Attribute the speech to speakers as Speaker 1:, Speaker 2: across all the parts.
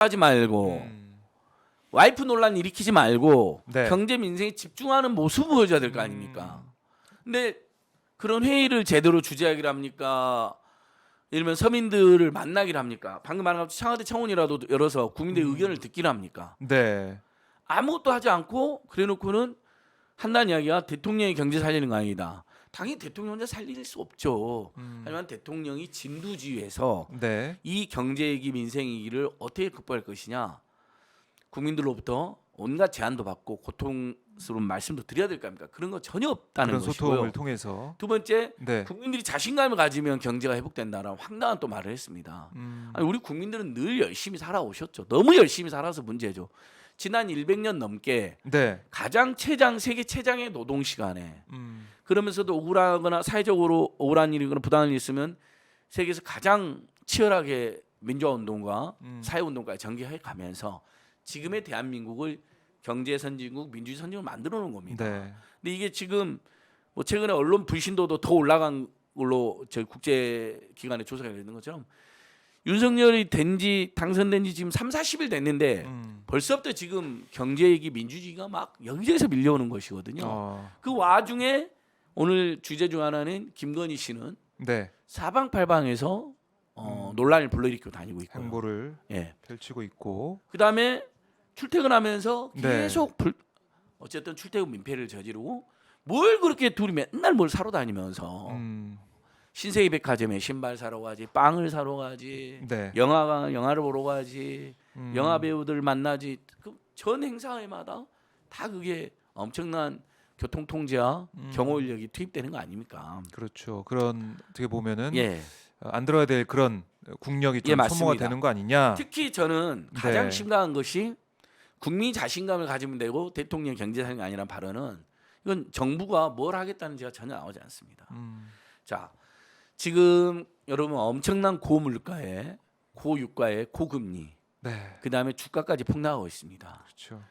Speaker 1: 하지 말고 와이프 논란 일으키지 말고
Speaker 2: 네.
Speaker 1: 경제 민생에 집중하는 모습을 보여줘야 될 거 아닙니까? 근데 그런 회의를 제대로 주재하기를 합니까? 예를 들면 서민들을 만나기를 합니까? 방금 말한 것처럼 청와대 청원이라도 열어서 국민들의 의견을 듣기를 합니까?
Speaker 2: 네.
Speaker 1: 아무것도 하지 않고 그래놓고는 한다는 이야기가 대통령이 경제 살리는 거 아니다. 당연히 대통령 혼자 살릴 수 없죠. 하지만 대통령이 진두지휘해서
Speaker 2: 네.
Speaker 1: 이 경제위기 민생위기를 어떻게 극복할 것이냐. 국민들로부터 온갖 제안도 받고 고통스러운 말씀도 드려야 될 거 아닙니까? 그런 거 전혀 없다는
Speaker 2: 그런
Speaker 1: 것이고요.
Speaker 2: 소통을 통해서
Speaker 1: 두 번째,
Speaker 2: 네.
Speaker 1: 국민들이 자신감을 가지면 경제가 회복된다라는 황당한 또 말을 했습니다. 아니, 우리 국민들은 늘 열심히 살아오셨죠. 너무 열심히 살아서 문제죠. 지난 100년 넘게
Speaker 2: 네.
Speaker 1: 가장 세계 최장의 노동 시간에
Speaker 2: 음.
Speaker 1: 그러면서도 억울하거나 사회적으로 억울한 일이거나 부당한 일이 있으면 세계에서 가장 치열하게 민주화 운동과 사회 운동까지 전개해 가면서 지금의 대한민국을 경제 선진국, 민주주의 선진국을 만들어 놓은 겁니다.
Speaker 2: 네.
Speaker 1: 근데 이게 지금 뭐 최근에 언론 불신도도 더 올라간 걸로 저희 국제 기관의 조사가 있는 것처럼 윤석열이 당선된 지 지금 3-40일 됐는데 벌써부터 지금 경제위기 민주주의가 막 여기저기서 밀려오는 것이거든요. 그 와중에 오늘 주제 중 하나는 김건희 씨는
Speaker 2: 네.
Speaker 1: 사방팔방에서 논란을 불러일으키고 다니고 있고요.
Speaker 2: 행보를
Speaker 1: 예.
Speaker 2: 펼치고 있고
Speaker 1: 그다음에 출퇴근하면서
Speaker 2: 네.
Speaker 1: 계속 어쨌든 출퇴근 민폐를 저지르고 뭘 그렇게 둘이 맨날 뭘 사러 다니면서 신세계 백화점에 신발 사러 가지, 빵을 사러 가지,
Speaker 2: 네.
Speaker 1: 영화를 보러 가지, 영화 배우들 만나지. 그 전 행사회마다 다 그게 엄청난 교통 통제와 경호 인력이 투입되는 거 아닙니까?
Speaker 2: 그렇죠. 그런 어떻게 보면은
Speaker 1: 예.
Speaker 2: 안 들어야 될 그런 국력이 좀
Speaker 1: 예,
Speaker 2: 소모가
Speaker 1: 맞습니다.
Speaker 2: 되는 거 아니냐.
Speaker 1: 특히 저는 가장
Speaker 2: 네.
Speaker 1: 심각한 것이 국민이 자신감을 가지면 되고 대통령 경제상이 아니란 발언은 이건 정부가 뭘 하겠다는 지가 전혀 나오지 않습니다. 자, 지금 여러분 엄청난 고물가에 고유가에 고금리
Speaker 2: 네.
Speaker 1: 그다음에 주가까지 폭락하고 있습니다.
Speaker 2: 그렇죠.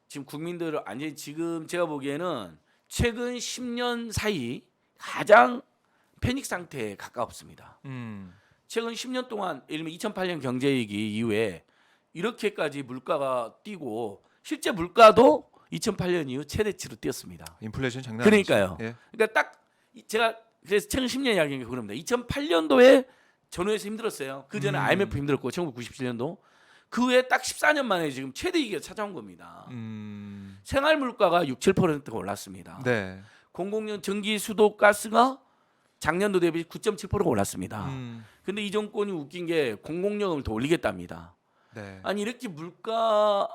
Speaker 1: 지금 국민들 완전히 지금 제가 보기에는 최근 10년 사이 가장 패닉 상태에 가깝습니다. 최근 10년 동안 예를 들면 2008년 경제위기 이후에 이렇게까지 물가가 뛰고 실제 물가도 2008년 이후 최대치로 뛰었습니다.
Speaker 2: 인플레이션 장난
Speaker 1: 그러니까요.
Speaker 2: 아니죠. 예.
Speaker 1: 그러니까 딱 제가 그래서 최근 10년 이야기인 게 그럽니다. 2008년도에 전후에서 힘들었어요. 그 전에 IMF 힘들었고 1997년도 그 후에 딱 14년 만에 지금 최대 위기가 찾아온 겁니다. 생활 물가가 6-7%가 올랐습니다.
Speaker 2: 네.
Speaker 1: 공공용 전기, 수도, 가스가 작년도 대비 9.7%가 올랐습니다. 근데 이 정권이 웃긴 게 공공요금을 더 올리겠답니다.
Speaker 2: 네.
Speaker 1: 아니 이렇게 물가가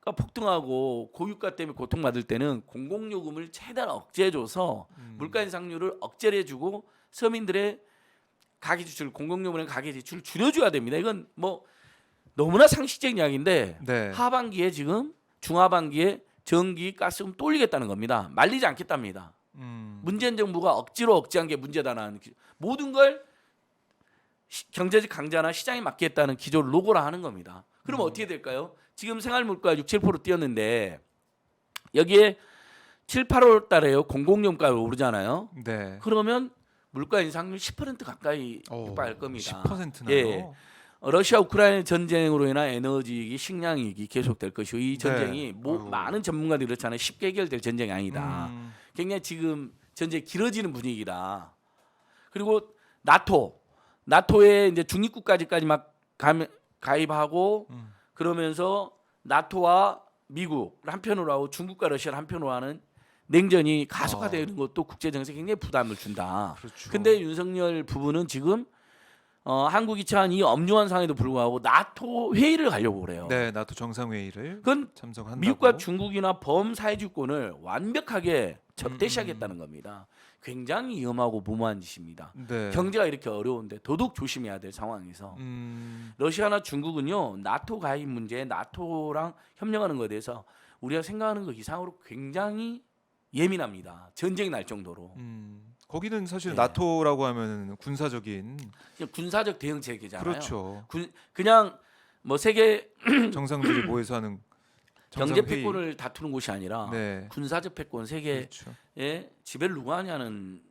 Speaker 1: 폭등하고 고유가 때문에 고통받을 때는 공공요금을 최대한 억제해줘서 물가 인상률을 억제를 해주고 서민들의 가계지출, 공공요금의 가계지출을 줄여줘야 됩니다. 이건 뭐 너무나 상식적인 이야기인데
Speaker 2: 네.
Speaker 1: 하반기에 지금 중하반기에 전기, 가스금 또 올리겠다는 겁니다. 말리지 않겠답니다. 문재인 정부가 억지로 억제한 게 문제다라는 모든 걸 경제적 강자나 시장에 맡기겠다는 기조를 노고라 하는 겁니다. 그럼 어떻게 될까요? 지금 생활물가 6-7% 뛰었는데 여기에 7-8월 달에요. 공공요금가가 오르잖아요.
Speaker 2: 네.
Speaker 1: 그러면 물가 인상률 10% 가까이 육박할 겁니다.
Speaker 2: 10%나요.
Speaker 1: 예. 러시아 우크라이나 전쟁으로 인한 에너지 위기, 식량 위기 계속될 것이고 이 전쟁이
Speaker 2: 네.
Speaker 1: 많은 전문가들이 그렇잖아요. 쉽게 해결될 전쟁이 아니다. 굉장히 지금 전쟁이 길어지는 분위기다. 그리고 나토에 이제 중립국까지까지 막 가입하고 그러면서 나토와 미국 한편으로 하고 중국과 러시아를 한편으로 하는 냉전이 가속화되는 것도 국제 정세에 굉장히 부담을 준다.
Speaker 2: 그렇죠.
Speaker 1: 근데 윤석열 부부는 지금 한국이 처한 이 엄중한 상황에도 불구하고 나토 회의를 가려고 그래요.
Speaker 2: 네, 나토 정상회의를
Speaker 1: 그건
Speaker 2: 참석한다고.
Speaker 1: 미국과 중국이나 범사회주권을 완벽하게 적대시하겠다는 겁니다. 굉장히 위험하고 무모한 짓입니다.
Speaker 2: 네.
Speaker 1: 경제가 이렇게 어려운데 더더욱 조심해야 될 상황에서 러시아나 중국은요 나토 가입 문제에 나토랑 협력하는 것에 대해서 우리가 생각하는 것 이상으로 굉장히 예민합니다. 전쟁이 날 정도로.
Speaker 2: 거기는 사실
Speaker 1: 네.
Speaker 2: 나토라고 하면 군사적인
Speaker 1: 그냥 군사적 대응 체계잖아요.
Speaker 2: 그렇죠.
Speaker 1: 그냥 뭐 세계
Speaker 2: 정상들이 모여서 하는
Speaker 1: 경제
Speaker 2: 정상회의.
Speaker 1: 패권을 다투는 곳이 아니라
Speaker 2: 네.
Speaker 1: 군사적 패권 세계의
Speaker 2: 그렇죠.
Speaker 1: 지배를 누가 하냐는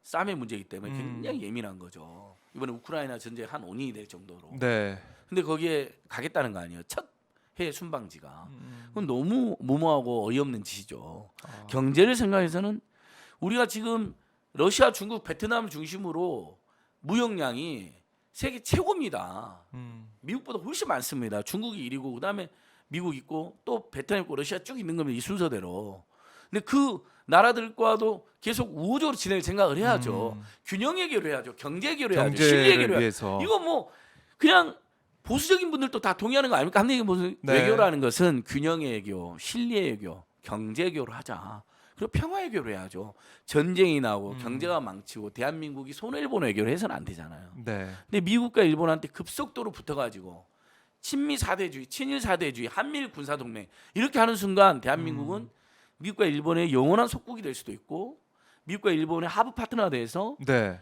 Speaker 1: 싸움의 문제이기 때문에 굉장히 예민한 거죠. 이번에 우크라이나 전쟁 한 5년이 될 정도로.
Speaker 2: 네.
Speaker 1: 근데 거기에 가겠다는 거 아니에요. 첫 해외 순방지가. 그건 너무 무모하고 어이없는 짓이죠. 경제를 생각해서는 우리가 지금 러시아, 중국, 베트남 중심으로 무역량이 세계 최고입니다. 미국보다 훨씬 많습니다. 중국이 1위고 그다음에 미국 있고 또 베트남 있고 러시아 쭉 있는 겁니다. 이 순서대로. 근데 그 나라들과도 계속 우호적으로 지낼 생각을 해야죠. 균형 해결을 해야죠. 경제 해결을 해야죠. 실리 해결을
Speaker 2: 경제를
Speaker 1: 해야죠.
Speaker 2: 위해서.
Speaker 1: 이거 뭐 그냥 보수적인 분들도 다 동의하는 거 아닙니까? 한국의 무슨
Speaker 2: 네.
Speaker 1: 외교라는 것은 균형의 외교, 실리의 외교, 경제 외교를 하자. 그리고 평화 외교를 해야죠. 전쟁이 나고 경제가 망치고 대한민국이 손해를 보는 외교를 해서는 안 되잖아요.
Speaker 2: 네.
Speaker 1: 근데 미국과 일본한테 급속도로 붙어가지고 친미 사대주의, 친일 사대주의, 한미일 군사 동맹 이렇게 하는 순간 대한민국은 미국과 일본의 영원한 속국이 될 수도 있고 미국과 일본의 하부 파트너가 돼서
Speaker 2: 네.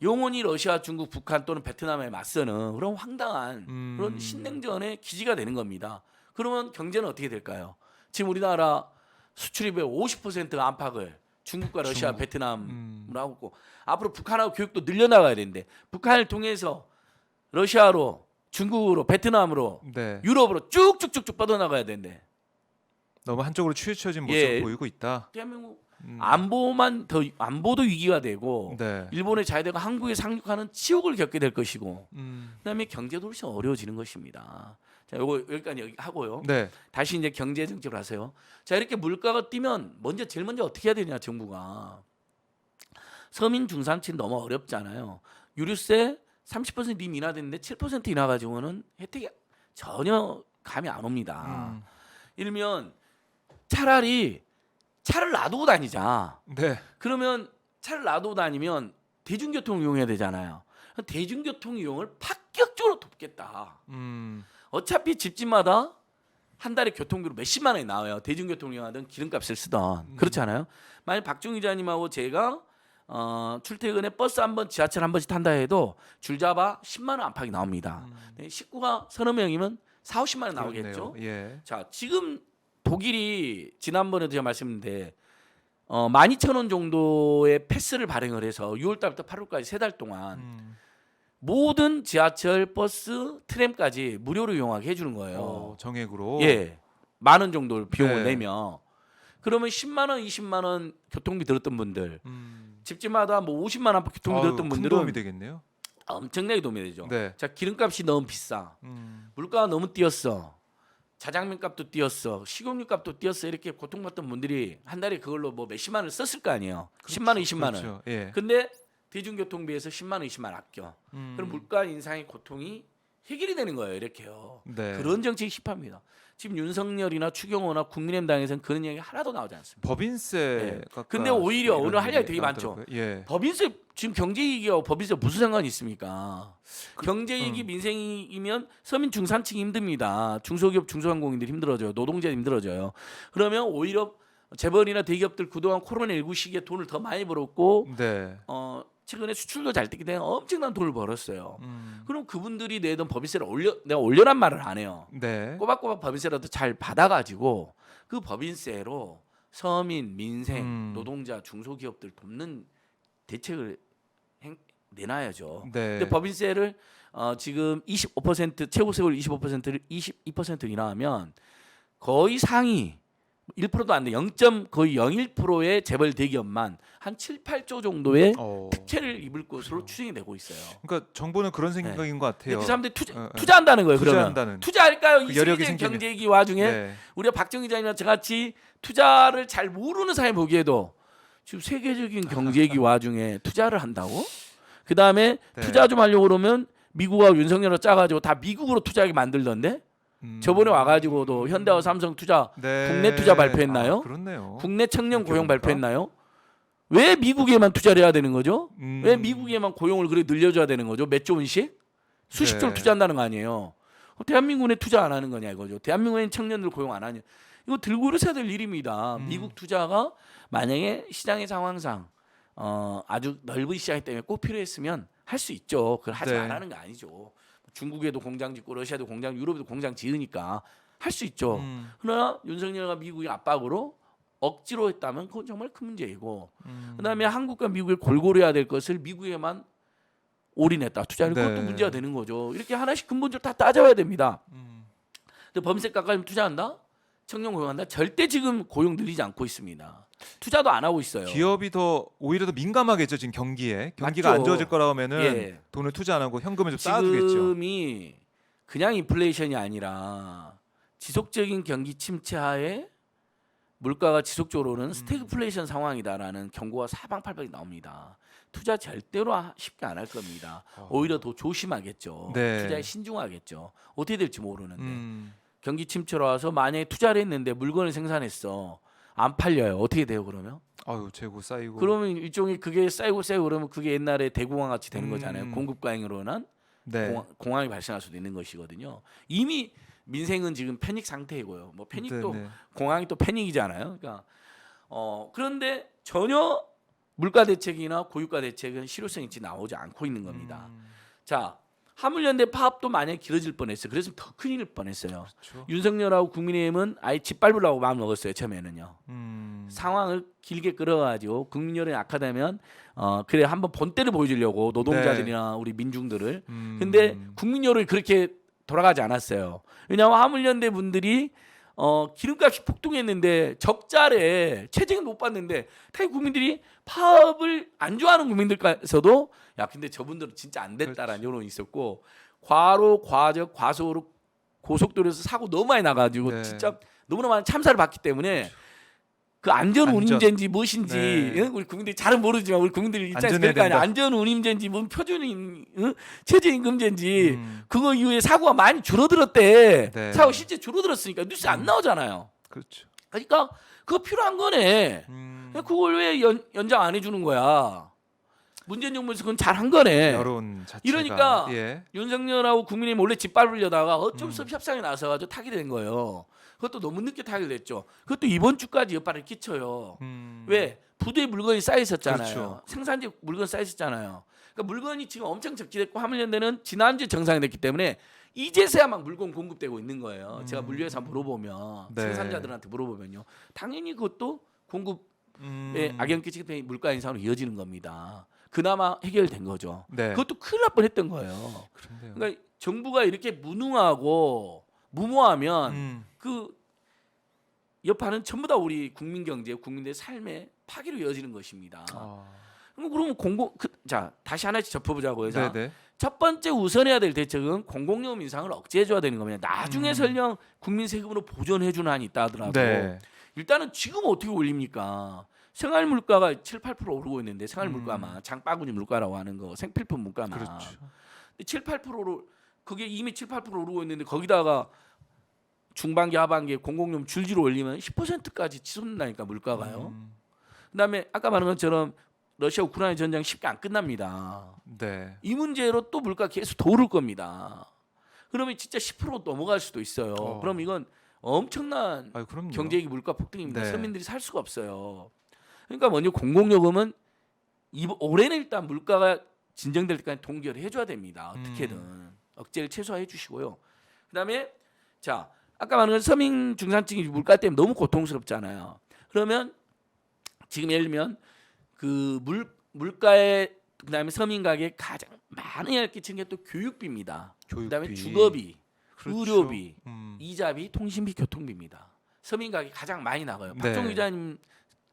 Speaker 1: 영원히 러시아, 중국, 북한 또는 베트남에 맞서는 그런 황당한 그런 신냉전의 기지가 되는 겁니다. 그러면 경제는 어떻게 될까요? 지금 우리나라 수출입의 50% 안팎을 중국과 러시아,
Speaker 2: 중국.
Speaker 1: 베트남으로 하고 있고 앞으로 북한하고 교육도 늘려나가야 되는데 북한을 통해서 러시아로, 중국으로, 베트남으로,
Speaker 2: 네.
Speaker 1: 유럽으로 쭉쭉쭉쭉 뻗어나가야 되는데
Speaker 2: 너무 한쪽으로 치우쳐진 모습을
Speaker 1: 예.
Speaker 2: 보이고 있다.
Speaker 1: 대한민국 안보도 위기가 되고
Speaker 2: 네.
Speaker 1: 일본의 자유대가 한국에 상륙하는 치욕을 겪게 될 것이고
Speaker 2: 음.
Speaker 1: 그다음에 경제도 훨씬 어려워지는 것입니다. 자, 요거 여기까지 하고요.
Speaker 2: 네.
Speaker 1: 다시 이제 경제 정책을 하세요. 자, 이렇게 물가가 뛰면 제일 먼저 어떻게 해야 되냐 정부가. 서민 중산층 너무 어렵잖아요. 유류세 30% 이미 인하됐는데 7% 인하 가지고는 혜택이 전혀 감이 안 옵니다. 일면 차라리 차를 놔두고 다니자.
Speaker 2: 네.
Speaker 1: 그러면 차를 놔두고 다니면 대중교통을 이용해야 되잖아요. 대중교통 이용을 파격적으로 돕겠다. 어차피 집집마다 한 달에 교통비로 몇십만 원이 나와요. 대중교통을 이용하든 기름값을 쓰던. 그렇지 않아요? 만약 박종 기자님하고 제가 출퇴근에 버스 한 번, 지하철 한 번씩 탄다 해도 줄 잡아 10만 원 안팎이 나옵니다. 식구가 서너 명이면 4, 50만 원 나오겠죠.
Speaker 2: 그렇네요. 예.
Speaker 1: 자, 지금 독일이 지난번에도 제가 말씀드렸는데 12,000원 정도의 패스를 발행을 해서 6월 달부터 8월까지 3달 동안 모든 지하철, 버스, 트램까지 무료로 이용하게 해주는 거예요.
Speaker 2: 정액으로.
Speaker 1: 예, 10,000원 정도 비용을
Speaker 2: 네.
Speaker 1: 내면 그러면 10만 원, 20만 원 교통비 들었던 분들, 집집마다 뭐 50만 원 교통비 들었던
Speaker 2: 큰
Speaker 1: 분들은
Speaker 2: 도움이 되겠네요.
Speaker 1: 엄청나게 도움이 되죠.
Speaker 2: 네.
Speaker 1: 자, 기름값이 너무 비싸, 물가가 너무 뛰었어, 자장면 값도 뛰었어, 식용유 값도 뛰었어 이렇게 고통받던 분들이 한 달에 그걸로 뭐 몇십만 원을 썼을 거 아니에요. 10만 원, 20만 원.
Speaker 2: 그렇죠. 예.
Speaker 1: 근데 대중교통비에서 10만 원, 20만 원 아껴. 그럼 물가 인상의 고통이 해결이 되는 거예요. 이렇게요.
Speaker 2: 네.
Speaker 1: 그런 정책이 힙합니다. 지금 윤석열이나 추경호나 국민의당에서는 그런 얘기 하나도 나오지 않습니다.
Speaker 2: 법인세가.
Speaker 1: 근데 오히려
Speaker 2: 이런
Speaker 1: 오늘 할 얘기
Speaker 2: 얘기
Speaker 1: 되게 많죠.
Speaker 2: 나오더라고요. 예.
Speaker 1: 법인세 지금 경제이익하고 법인세 무슨 상관이 있습니까? 경제이익이 민생이익이면 서민 중산층이 힘듭니다. 중소기업 중소상공인들이 힘들어져요. 노동자 힘들어져요. 그러면 오히려 재벌이나 대기업들 그동안 코로나19 시기에 돈을 더 많이 벌었고
Speaker 2: 네.
Speaker 1: 최근에 수출도 잘 되기 때문에 엄청난 돈을 벌었어요. 그럼 그분들이 내던 법인세를 내가 올려란 말을 안 해요.
Speaker 2: 네.
Speaker 1: 꼬박꼬박 법인세라도 잘 받아가지고 그 법인세로 서민, 민생, 노동자, 중소기업들 돕는 대책을 내놔야죠.
Speaker 2: 네.
Speaker 1: 근데 법인세를 지금 25% 최고 세율 25%를 22% 인하하면 거의 상위 1%도 안 돼. 0. 거의 0.1%의 재벌 대기업만 한 7, 8조 정도의 특혜를 입을 것으로 추정이 되고 있어요.
Speaker 2: 그러니까 정부는 그런 생각인 것 같아요.
Speaker 1: 그 사람들이 투자한다는 거예요.
Speaker 2: 투자한다는.
Speaker 1: 그러면 투자할까요?
Speaker 2: 그
Speaker 1: 이
Speaker 2: 여력이
Speaker 1: 세계적인
Speaker 2: 생기면.
Speaker 1: 경제위기 와중에
Speaker 2: 네.
Speaker 1: 우리가 박정 기자님이나 저같이 투자를 잘 모르는 사람이 보기에도 지금 세계적인 경제위기 와중에 투자를 한다고? 그 다음에
Speaker 2: 네.
Speaker 1: 투자 좀 하려고 그러면 미국하고 윤석열을 짜가지고 다 미국으로 투자하게 만들던데? 저번에 와가지고도 현대와 삼성 투자
Speaker 2: 네.
Speaker 1: 국내 투자 발표했나요?
Speaker 2: 그렇네요.
Speaker 1: 국내 청년 고용
Speaker 2: 그러니까.
Speaker 1: 발표했나요? 왜 미국에만 투자를 해야 되는 거죠?
Speaker 2: 음.
Speaker 1: 왜 미국에만 고용을 그래 늘려줘야 되는 거죠? 몇 조 원씩? 수십 조를
Speaker 2: 네.
Speaker 1: 투자한다는 거 아니에요. 대한민국에 투자 안 하는 거냐 이거죠. 대한민국에 청년들 고용 안 하냐. 이거 들고 일어서야 될 일입니다. 미국 투자가 만약에 시장의 상황상 아주 넓은 시장 때문에 꼭 필요했으면 할 수 있죠. 그걸 하지
Speaker 2: 네.
Speaker 1: 말라는 거 아니죠. 중국에도 공장 짓고 러시아도 공장, 유럽에도 공장 지으니까 할 수 있죠. 그러나 윤석열과 미국의 압박으로 억지로 했다면 그건 정말 큰 문제이고 그다음에 한국과 미국이 골고루 해야 될 것을 미국에만 올인했다 투자를
Speaker 2: 네.
Speaker 1: 그것도 문제가 되는 거죠. 이렇게 하나씩 근본적으로 다 따져야 됩니다.
Speaker 2: 음.
Speaker 1: 근데 범세 깎아주면 투자한다? 청년 고용한다? 절대 지금 고용 늘리지 않고 있습니다. 투자도 안 하고 있어요.
Speaker 2: 기업이 오히려 더 민감하겠죠 지금 경기가
Speaker 1: 맞죠.
Speaker 2: 안 좋아질 거라고 하면은
Speaker 1: 예.
Speaker 2: 돈을 투자 안 하고 현금을 좀 쌓아두겠죠.
Speaker 1: 지금이 그냥 인플레이션이 아니라 지속적인 경기 침체하에 물가가 지속적으로는 스태그플레이션 상황이다라는 경고가 사방팔방이 나옵니다. 투자 절대로 쉽게 안 할 겁니다. 오히려 더 조심하겠죠.
Speaker 2: 네.
Speaker 1: 투자에 신중하겠죠. 어떻게 될지 모르는데
Speaker 2: 음.
Speaker 1: 경기 침체로 와서 만약에 투자를 했는데 물건을 생산했어 안 팔려요. 어떻게 돼요 그러면?
Speaker 2: 아유 재고 쌓이고.
Speaker 1: 그러면 일종의 그게 쌓이고 그러면 그게 옛날에 대공황 같이 되는 거잖아요.
Speaker 2: 음.
Speaker 1: 공급 과잉으로 인한
Speaker 2: 네.
Speaker 1: 공황이 발생할 수도 있는 것이거든요. 이미 민생은 지금 패닉 상태이고요. 뭐 패닉도
Speaker 2: 네네.
Speaker 1: 공황이 또 패닉이잖아요. 그러니까 그런데 전혀 물가 대책이나 고유가 대책은 실효성 있지 나오지 않고 있는 겁니다. 자, 화물연대 파업도 만약에 길어질 뻔했어요. 그래서 더 큰일 뻔했어요.
Speaker 2: 그렇죠.
Speaker 1: 윤석열하고 국민의힘은 아예 짓밟으려고 마음 먹었어요. 처음에는요.
Speaker 2: 음.
Speaker 1: 상황을 길게 끌어가지고 국민 여론이 악화되면 그래 한번 본때를 보여주려고 노동자들이나 우리 민중들을. 근데 국민 여론이 그렇게 돌아가지 않았어요. 왜냐하면 화물연대 분들이 기름값이 폭등했는데 적자래 최저임금 못 받는데 타이 국민들이 파업을 안 좋아하는 국민들께서도 야 근데 저분들은 진짜 안 됐다라는
Speaker 2: 그렇지.
Speaker 1: 여론이 있었고 과로 과적 과속으로 고속도로에서 사고 너무 많이 나가지고
Speaker 2: 네.
Speaker 1: 진짜 너무나 많은 참사를 봤기 때문에 그 안전 운임제인지 무엇인지
Speaker 2: 네.
Speaker 1: 우리 국민들이 잘은 모르지만 우리 국민들 입장에서
Speaker 2: 안전해야
Speaker 1: 그럴 거 아니야.
Speaker 2: 된다.
Speaker 1: 안전 운임제인지 뭔 표준 최저임금제인지 그거 이후에 사고가 많이 줄어들었대.
Speaker 2: 네.
Speaker 1: 사고 실제 줄어들었으니까 뉴스 안 나오잖아요.
Speaker 2: 그렇죠.
Speaker 1: 그러니까 그거 필요한 거네. 그걸 왜 연장 안 해주는 거야? 문재인 정부에서 그건 잘한 거네.
Speaker 2: 여론 자체가
Speaker 1: 이러니까
Speaker 2: 예.
Speaker 1: 윤석열하고 국민의힘 원래 짓밟으려다가 어쩔 수 없이 협상에 나서가지고 타게 된 거예요. 그것도 너무 늦게 타게 됐죠. 그것도 이번 주까지 여파를 끼쳐요. 왜? 부두에 물건이 쌓여 있었잖아요.
Speaker 2: 그렇죠.
Speaker 1: 생산지 물건 쌓여 있었잖아요. 그러니까 물건이 지금 엄청 적지됐고 화물연대는 지난주에 정상이 됐기 때문에 이제서야 막 물건 공급되고 있는 거예요. 제가 물류회사 물어보면
Speaker 2: 네.
Speaker 1: 생산자들한테 물어보면요. 당연히 그것도 공급에
Speaker 2: 음.
Speaker 1: 악영 끼치기 때문에 물가 인상으로 이어지는 겁니다. 그나마 해결된 거죠.
Speaker 2: 네.
Speaker 1: 그것도 큰일 날 뻔했던 거예요.
Speaker 2: 그런데요.
Speaker 1: 그러니까 정부가 이렇게 무능하고 무모하면
Speaker 2: 음.
Speaker 1: 그 여파는 전부 다 우리 국민 경제, 국민들의 삶의 파괴로 이어지는 것입니다. 그러면 자 다시 하나씩 짚어보자고요. 자,
Speaker 2: 네네.
Speaker 1: 첫 번째 우선해야 될 대책은 공공요금 인상을 억제해줘야 되는 겁니다. 나중에 설령 국민 세금으로 보전해주는 한이 있다 하더라도
Speaker 2: 네.
Speaker 1: 일단은 지금 어떻게 올립니까? 생활 물가가 7, 8% 오르고 있는데 생활 물가만 장바구니 물가라고 하는 거 생필품 물가만
Speaker 2: 그렇죠.
Speaker 1: 7, 8%로 그게 이미 7, 8% 오르고 있는데 거기다가 중반기 하반기에 공공요금 줄줄이 올리면 10%까지 치솟는다니까 물가가요. 그다음에 아까 말한 것처럼 러시아 우크라이나 전쟁 쉽게 안 끝납니다.
Speaker 2: 네.
Speaker 1: 이 문제로 또 물가 계속 더 오를 겁니다. 그러면 진짜 10% 넘어갈 수도 있어요. 그럼 이건 엄청난
Speaker 2: 아유, 그럼요.
Speaker 1: 경제기 물가 폭등입니다.
Speaker 2: 네.
Speaker 1: 서민들이 살 수가 없어요. 그러니까 먼저 공공요금은 올해는 일단 물가가 진정될 때까지 동결을 해줘야 됩니다. 어떻게든 억제를 최소화해 주시고요. 그다음에 자 아까 말한 서민 중산층이 물가 때문에 너무 고통스럽잖아요. 그러면 지금 예를 들면 그 물가에 그다음에 서민 가격에 가장 많은 영향을 끼치는 게 또 교육비입니다. 그다음에
Speaker 2: 교육비.
Speaker 1: 주거비,
Speaker 2: 그렇죠.
Speaker 1: 의료비, 이자비, 통신비, 교통비입니다. 서민 가격이 가장 많이 나가요.
Speaker 2: 네.
Speaker 1: 박종 기자님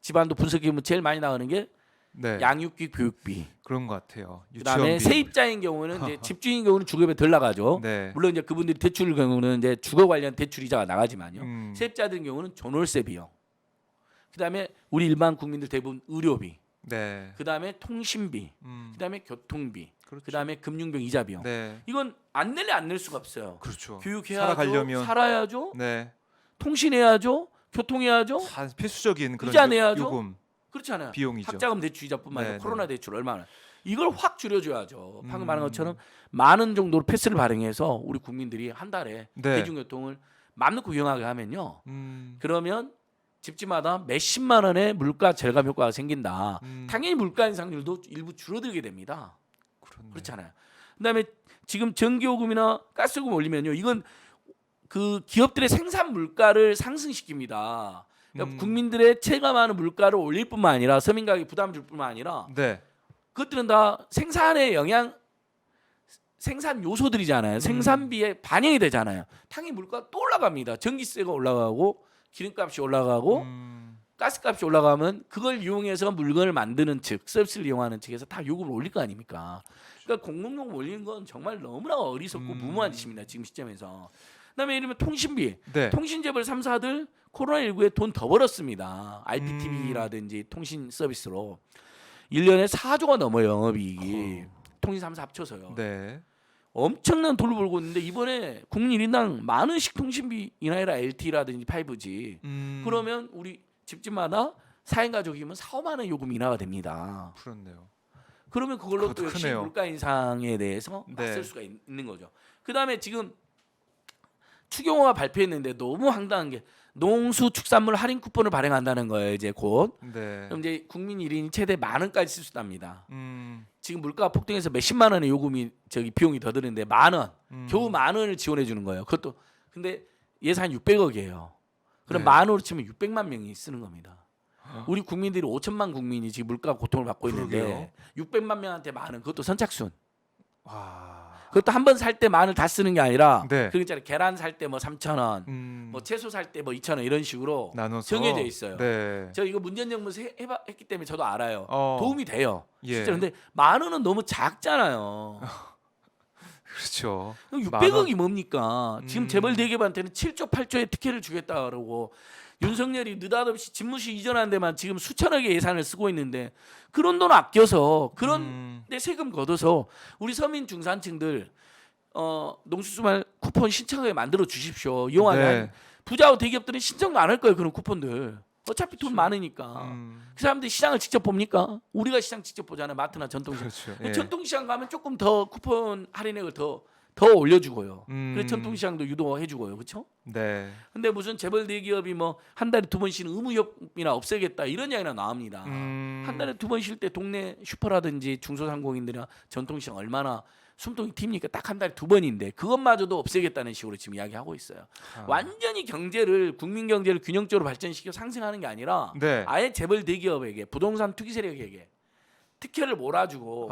Speaker 1: 집안도 분석해 보면 제일 많이 나가는 게
Speaker 2: 네.
Speaker 1: 양육비, 교육비.
Speaker 2: 그런 것 같아요.
Speaker 1: 그다음에
Speaker 2: 유치원비.
Speaker 1: 세입자인 경우는 이제 집주인 경우는 주거비가 덜 나가죠.
Speaker 2: 네.
Speaker 1: 물론 이제 그분들이 대출 경우는 이제 주거 관련 대출 이자가 나가지만요.
Speaker 2: 음.
Speaker 1: 세입자들 경우는 전월세 비용. 그다음에 우리 일반 국민들 대부분 의료비.
Speaker 2: 네.
Speaker 1: 그다음에 통신비. 그다음에 교통비.
Speaker 2: 그렇죠.
Speaker 1: 그다음에 금융비용 이자 비용.
Speaker 2: 네.
Speaker 1: 이건 안 낼래 안 낼 수가 없어요.
Speaker 2: 그렇죠.
Speaker 1: 교육해야죠.
Speaker 2: 살아가려면
Speaker 1: 살아야죠.
Speaker 2: 네.
Speaker 1: 통신해야죠. 교통해야죠.
Speaker 2: 다 필수적인 그런
Speaker 1: 이자 내야죠.
Speaker 2: 요금
Speaker 1: 그렇잖아요.
Speaker 2: 비용이죠.
Speaker 1: 학자금 대출 이자뿐만 아니라
Speaker 2: 네,
Speaker 1: 코로나 대출 얼마나 이걸 확 줄여줘야죠. 방금 말한
Speaker 2: 음.
Speaker 1: 것처럼 많은 정도로 패스를 발행해서 우리 국민들이 한 달에
Speaker 2: 네.
Speaker 1: 대중교통을 맘 놓고 이용하게 하면요.
Speaker 2: 음.
Speaker 1: 그러면 집집마다 몇십만 원의 물가 절감 효과가 생긴다. 당연히 물가 인상률도 일부 줄어들게 됩니다.
Speaker 2: 그렇네.
Speaker 1: 그렇잖아요. 그다음에 지금 전기요금이나 가스요금 올리면요. 이건 그 기업들의 생산 물가를 상승시킵니다. 그러니까 국민들의 체감하는 물가를 올릴 뿐만 아니라 서민 가격 부담 줄 뿐만 아니라
Speaker 2: 네.
Speaker 1: 그것들은 다 생산에 영향 생산 요소들이잖아요. 생산비에 반영이 되잖아요. 당연히 물가 또 올라갑니다. 전기세가 올라가고 기름값이 올라가고 가스값이 올라가면 그걸 이용해서 물건을 만드는 측, 서비스를 이용하는 측에서 다 요금을 올릴 거 아닙니까? 그러니까 공공요금 올리는 건 정말 너무나 어리석고 무모한 짓입니다. 지금 시점에서. 그다음에 이러면 통신비,
Speaker 2: 네.
Speaker 1: 통신재벌 3사들 코로나19에 돈 더 벌었습니다. IPTV라든지 통신 서비스로 1년에 4조가 넘어요. 영업이익이. 통신 3사 합쳐서요.
Speaker 2: 네.
Speaker 1: 엄청난 돈을 벌고 있는데 이번에 국민 1인당 만 원씩 통신비 인하해라. LTE라든지 5G. 그러면 우리 집집마다 4인 가족이면 4, 5만 원 요금 인하가 됩니다.
Speaker 2: 그렇네요.
Speaker 1: 그러면 그걸로 또
Speaker 2: 그것도
Speaker 1: 역시
Speaker 2: 크네요.
Speaker 1: 물가 인상에 대해서
Speaker 2: 네.
Speaker 1: 맞설 수가 있는 거죠. 그다음에 지금 추경호가 발표했는데 너무 황당한 게 농수축산물 할인 쿠폰을 발행한다는 거예요. 이제 곧.
Speaker 2: 네.
Speaker 1: 그럼 이제 국민 1인이 최대 만 원까지 쓸 수 있답니다. 지금 물가가 폭등해서 몇십만 원의 요금이 비용이 더 드는데 만 원. 겨우 만 원을 지원해 주는 거예요. 그것도 근데 예산 600억이에요. 그럼
Speaker 2: 네.
Speaker 1: 만 원으로 치면 600만 명이 쓰는 겁니다. 우리 국민들이 5천만 국민이 지금 물가 고통을 받고 있는데
Speaker 2: 그러게요.
Speaker 1: 600만 명한테 만 원. 그것도 선착순.
Speaker 2: 와.
Speaker 1: 그것도 한 번 살 때 만을 다 쓰는 게 아니라
Speaker 2: 네.
Speaker 1: 그러니까 계란 살 때 뭐 3,000원, 뭐 채소 살 때 뭐 2,000원 이런 식으로
Speaker 2: 나눠서
Speaker 1: 정해져 있어요.
Speaker 2: 네.
Speaker 1: 저 이거 문재인 정부에서 했기 때문에 저도 알아요.
Speaker 2: 어.
Speaker 1: 도움이 돼요.
Speaker 2: 예.
Speaker 1: 실제로. 근데 만 원은 너무 작잖아요.
Speaker 2: 그렇죠.
Speaker 1: 600억이 뭡니까? 지금
Speaker 2: 음.
Speaker 1: 재벌 대기업한테는 7조 8조의 특혜를 주겠다 그러고 윤석열이 느닷없이 집무실 이전하는 데만 지금 수천억의 예산을 쓰고 있는데 그런 돈 아껴서 그런 데 세금 걷어서 우리 서민 중산층들 농수수말 쿠폰 신청하게 만들어 주십시오. 이용하면
Speaker 2: 네.
Speaker 1: 부자와 대기업들은 신청도 안 할 거예요. 그런 쿠폰들. 어차피 돈 많으니까. 그 사람들이 시장을 직접 봅니까? 우리가 시장 직접 보잖아요. 마트나 전통시장.
Speaker 2: 그렇죠. 예.
Speaker 1: 전통시장 가면 조금 더 쿠폰 할인액을 더 올려주고요. 그래서 전통시장도 유도해주고요, 그렇죠?
Speaker 2: 네.
Speaker 1: 근데 무슨 재벌 대기업이 뭐 한 달에 2번 쉬는 의무협이나 없애겠다 이런 이야기나 나옵니다. 한 달에 2번 쉴 때 동네 슈퍼라든지 중소상공인들이나 전통시장 얼마나 숨통이 튑니까? 딱 한 달에 2번인데 그것마저도 없애겠다는 식으로 지금 이야기하고 있어요. 완전히 경제를 국민 경제를 균형적으로 발전시켜 상생하는 게 아니라
Speaker 2: 네.
Speaker 1: 아예 재벌 대기업에게 부동산 투기 세력에게 특혜를 몰아주고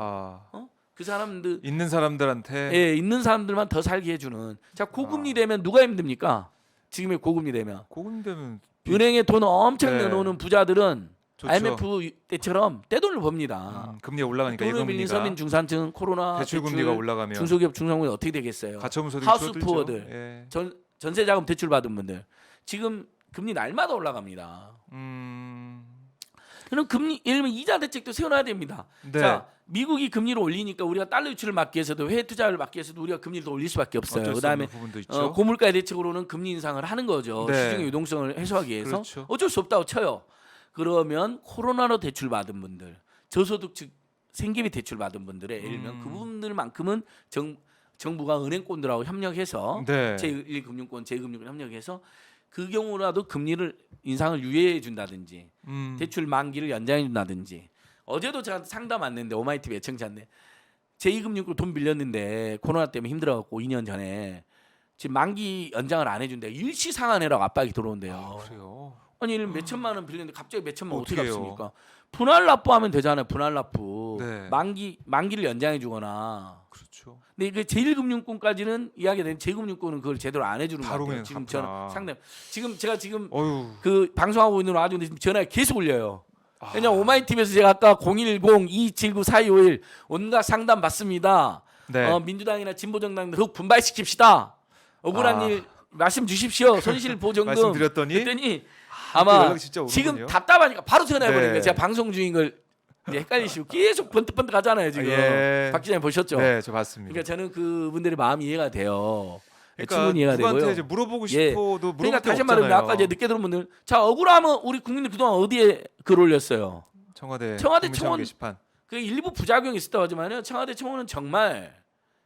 Speaker 1: 그 사람들
Speaker 2: 있는 사람들한테
Speaker 1: 예, 있는 사람들만 더 살게 해주는. 자 고금리 되면 누가 힘듭니까? 지금의 고금리 되면
Speaker 2: 고금되면
Speaker 1: 은행에 돈 엄청
Speaker 2: 네.
Speaker 1: 내놓는 부자들은
Speaker 2: 좋죠.
Speaker 1: IMF 때처럼 떼돈을 법니다.
Speaker 2: 금리가 올라가니까
Speaker 1: 돈을 빌린
Speaker 2: 예금리가
Speaker 1: 서민 중산층 코로나
Speaker 2: 대출 금리가 올라가면
Speaker 1: 중소기업 중상공인 어떻게 되겠어요?
Speaker 2: 가처분
Speaker 1: 하우스
Speaker 2: 소득이
Speaker 1: 푸어들.
Speaker 2: 줄어들죠. 예.
Speaker 1: 전세 자금 대출 받은 분들 지금 금리 날마다 올라갑니다. 그럼 금리 예를 들면 이자 대책도 세워놔야 됩니다.
Speaker 2: 네.
Speaker 1: 자 미국이 금리를 올리니까 우리가 달러 유출을 막기 위해서도 해외 투자를 막기 위해서도 우리가 금리를 더 올릴 수밖에 없어요.
Speaker 2: 어쩔 수
Speaker 1: 그다음에
Speaker 2: 없는 부분도 있죠.
Speaker 1: 고물가 대책으로는 금리 인상을 하는 거죠.
Speaker 2: 네.
Speaker 1: 시중의 유동성을 해소하기 위해서
Speaker 2: 그렇죠.
Speaker 1: 어쩔 수 없다고 쳐요. 그러면 코로나로 대출 받은 분들, 저소득 즉 생계비 대출 받은 분들의 예를 들면 그분들만큼은 정부가 은행권들하고 협력해서
Speaker 2: 네.
Speaker 1: 제1금융권, 제2금융권 협력해서 그 경우라도 금리를 인상을 유예해 준다든지 대출 만기를 연장해 준다든지. 어제도 제가 상담 왔는데 오마이TV 애청자인데 제2금융권 돈 빌렸는데 코로나 때문에 힘들어갖고 2년 전에 지금 만기 연장을 안 해준대. 일시 상환해라고 압박이 들어온대요.
Speaker 2: 그래요.
Speaker 1: 아니 몇 천만 원 빌렸는데 갑자기 몇 천만 원 어떻게
Speaker 2: 어떡해요?
Speaker 1: 갚습니까? 분할 납부하면 되잖아요. 분할 납부.
Speaker 2: 네.
Speaker 1: 만기를 연장해 주거나.
Speaker 2: 그렇죠.
Speaker 1: 근데 이게 제1금융권까지는 이야기가 되는 제2금융권은 그걸 제대로 안 해주는 거
Speaker 2: 바로
Speaker 1: 같아요.
Speaker 2: 그냥
Speaker 1: 지금
Speaker 2: 갚나.
Speaker 1: 저는 상담 제가 지금
Speaker 2: 어휴.
Speaker 1: 그 방송하고 있는 와중에 지금 전화가 계속 울려요. 왜냐면 오마이TV에서 제가 아까 010-279-4251 온갖 상담 받습니다.
Speaker 2: 네.
Speaker 1: 민주당이나 진보정당 더욱 분발시킵시다. 억울한 일 말씀 주십시오. 손실보전금
Speaker 2: 말씀드렸더니
Speaker 1: 그랬더니
Speaker 2: 또
Speaker 1: 아마
Speaker 2: 연락이 진짜 오는군요.
Speaker 1: 지금 답답하니까 바로 전화해버리니까
Speaker 2: 네.
Speaker 1: 제가 방송 중인 걸 이제 헷갈리시고 계속 번뜩번뜩 하잖아요 지금.
Speaker 2: 예.
Speaker 1: 박 기자님 보셨죠?
Speaker 2: 네, 저 봤습니다.
Speaker 1: 그러니까 저는 그분들의 마음이 이해가 돼요.
Speaker 2: 그러니까
Speaker 1: 충분히 이해가
Speaker 2: 누구한테
Speaker 1: 되고요.
Speaker 2: 이제 물어보고
Speaker 1: 예.
Speaker 2: 싶어도 물어볼
Speaker 1: 그러니까
Speaker 2: 게
Speaker 1: 다시 한번 말하면
Speaker 2: 없잖아요.
Speaker 1: 아까 이제 늦게 들은 분들 자 억울하면 우리 국민들 그동안 어디에 글 올렸어요?
Speaker 2: 청와대
Speaker 1: 청와대
Speaker 2: 국민청원
Speaker 1: 청원-
Speaker 2: 게시판.
Speaker 1: 그 일부 부작용이 있었다고 하지만요. 청와대 청원은 정말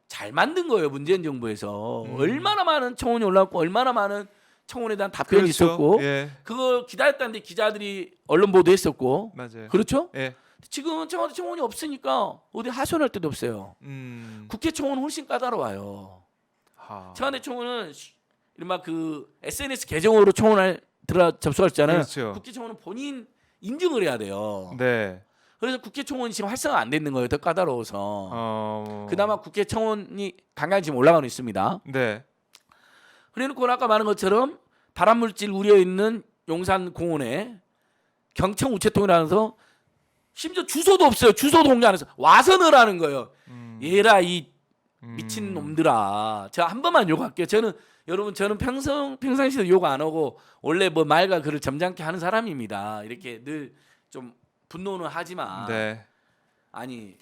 Speaker 1: 잘 만든 거예요. 문재인 정부에서 얼마나 많은 청원이 올라왔고 얼마나 많은 청원에 대한 답변이
Speaker 2: 그렇죠.
Speaker 1: 있었고
Speaker 2: 예.
Speaker 1: 그걸 기다렸다는데 기자들이 언론 보도했었고
Speaker 2: 맞아요.
Speaker 1: 그렇죠?
Speaker 2: 예.
Speaker 1: 지금은 청와대 청원이 없으니까 어디 하소연할 데도 없어요. 국회 청원은 훨씬 까다로워요. 청와대 청원은 이른바 그 SNS 계정으로 청원을 접수할 수 있잖아요.
Speaker 2: 그렇죠.
Speaker 1: 국회 청원은 본인 인증을 해야 돼요.
Speaker 2: 네.
Speaker 1: 그래서 국회 청원이 지금 활성화 안 되는 거예요. 더 까다로워서. 그나마 국회 청원이 간간히 지금 올라가고 있습니다.
Speaker 2: 네.
Speaker 1: 그래놓고 아까 말한 것처럼 발암물질 우려 있는 용산 공원에 경청 우체통이라면서 심지어 주소도 없어요. 주소도 공개 안 해서 와서 넣으라는 거예요. 얘라 이 미친 놈들아. 제가 한 번만 욕할게요. 저는 평상시에도 욕 안 하고 원래 뭐 말과 글을 점잖게 하는 사람입니다. 이렇게 늘 좀 분노는 하지만
Speaker 2: 네.
Speaker 1: 아니